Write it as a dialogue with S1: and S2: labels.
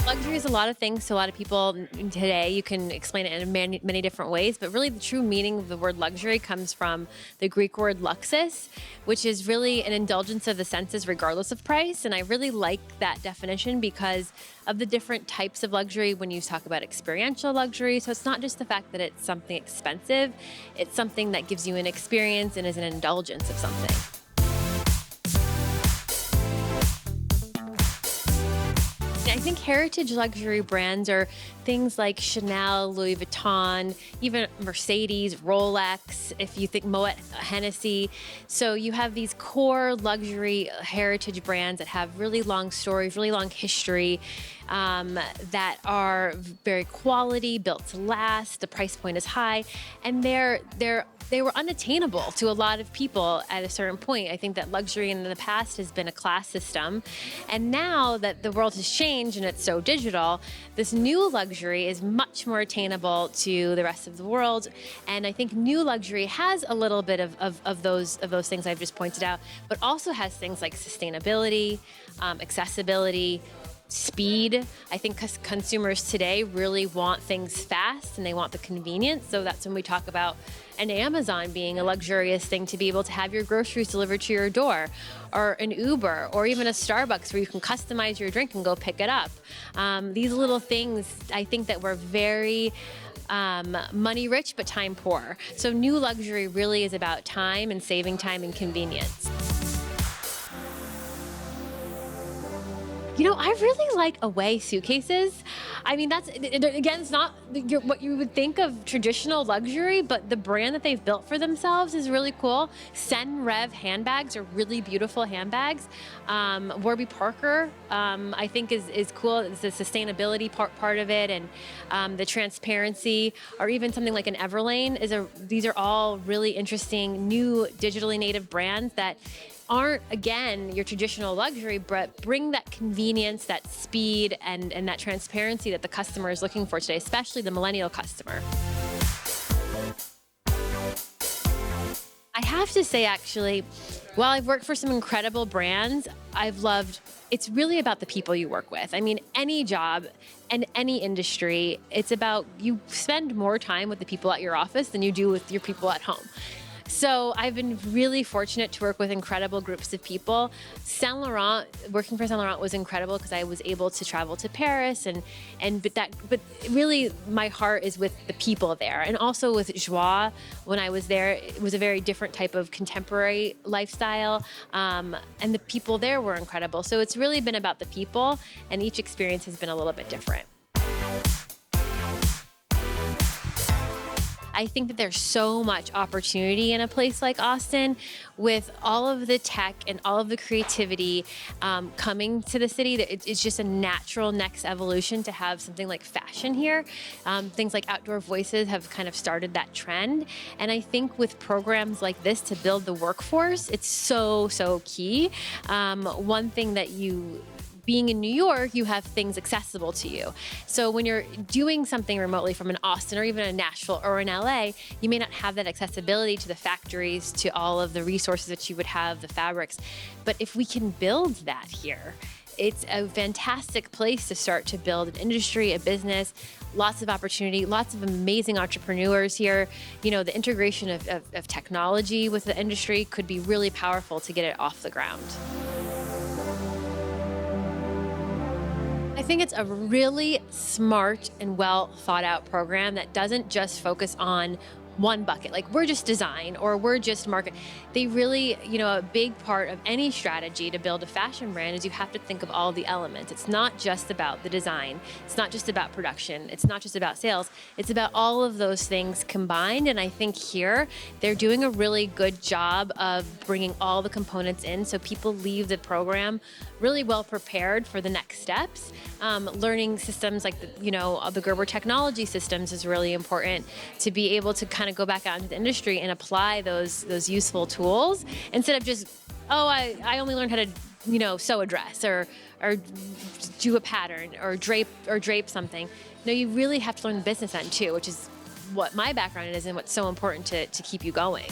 S1: Luxury is a lot of things to a lot of people today. You can explain it in many different ways, but really the true meaning of the word luxury comes from the Greek word luxus, which is really an indulgence of the senses regardless of price. And I really like that definition because of the different types of luxury when you talk about experiential luxury. So it's not just the fact that it's something expensive, it's something that gives you an experience and is an indulgence of something. I think heritage luxury brands are things like Chanel, Louis Vuitton, even Mercedes, Rolex, if you think Moet Hennessy. So you have these core luxury heritage brands that have really long stories, really long history, that are very quality, built to last. The price point is high, and they were unattainable to a lot of people at a certain point. I think that luxury in the past has been a class system. And now that the world has changed and it's so digital, this new luxury is much more attainable to the rest of the world. And I think new luxury has a little bit of those things I've just pointed out, but also has things like sustainability, accessibility, speed. I think consumers today really want things fast and they want the convenience. So that's when we talk about an Amazon being a luxurious thing to be able to have your groceries delivered to your door, or an Uber, or even a Starbucks where you can customize your drink and go pick it up. These little things, I think that we're very money rich but time poor. So new luxury really is about time and saving time and convenience. You know, I really like away suitcases. I mean, again, it's not what you would think of traditional luxury, but the brand that they've built for themselves is really cool. Senrev handbags are really beautiful handbags. Warby Parker, I think is cool. It's the sustainability part of it, and the transparency, or even something like an Everlane these are all really interesting new digitally native brands that aren't, again, your traditional luxury, but bring that convenience, that speed, and that transparency that the customer is looking for today, especially the millennial customer. I have to say, actually, while I've worked for some incredible brands, it's really about the people you work with. I mean, any job and any industry, it's about you spend more time with the people at your office than you do with your people at home. So I've been really fortunate to work with incredible groups of people. Saint Laurent, working for Saint Laurent was incredible because I was able to travel to Paris but really my heart is with the people there. And also with Joie, when I was there, it was a very different type of contemporary lifestyle. And the people there were incredible. So it's really been about the people, and each experience has been a little bit different. I think that there's so much opportunity in a place like Austin with all of the tech and all of the creativity coming to the city. It's just a natural next evolution to have something like fashion here. Things like Outdoor Voices have kind of started that trend. And I think with programs like this to build the workforce, it's so key. One thing that being in New York, you have things accessible to you. So when you're doing something remotely from an Austin or even a Nashville or an LA, you may not have that accessibility to the factories, to all of the resources that you would have, the fabrics. But if we can build that here, it's a fantastic place to start to build an industry, a business, lots of opportunity, lots of amazing entrepreneurs here. You know, the integration of technology with the industry could be really powerful to get it off the ground. I think it's a really smart and well thought out program that doesn't just focus on one bucket, like we're just design or we're just market. They really, a big part of any strategy to build a fashion brand is you have to think of all the elements. It's not just about the design. It's not just about production. It's not just about sales. It's about all of those things combined. And I think here they're doing a really good job of bringing all the components in so people leave the program really well prepared for the next steps. Learning systems like the Gerber technology systems is really important to be able to kind of go back out into the industry and apply those useful tools instead of just, I only learned how to sew a dress or do a pattern or drape something. No, you really have to learn the business end too, which is what my background is and what's so important to keep you going.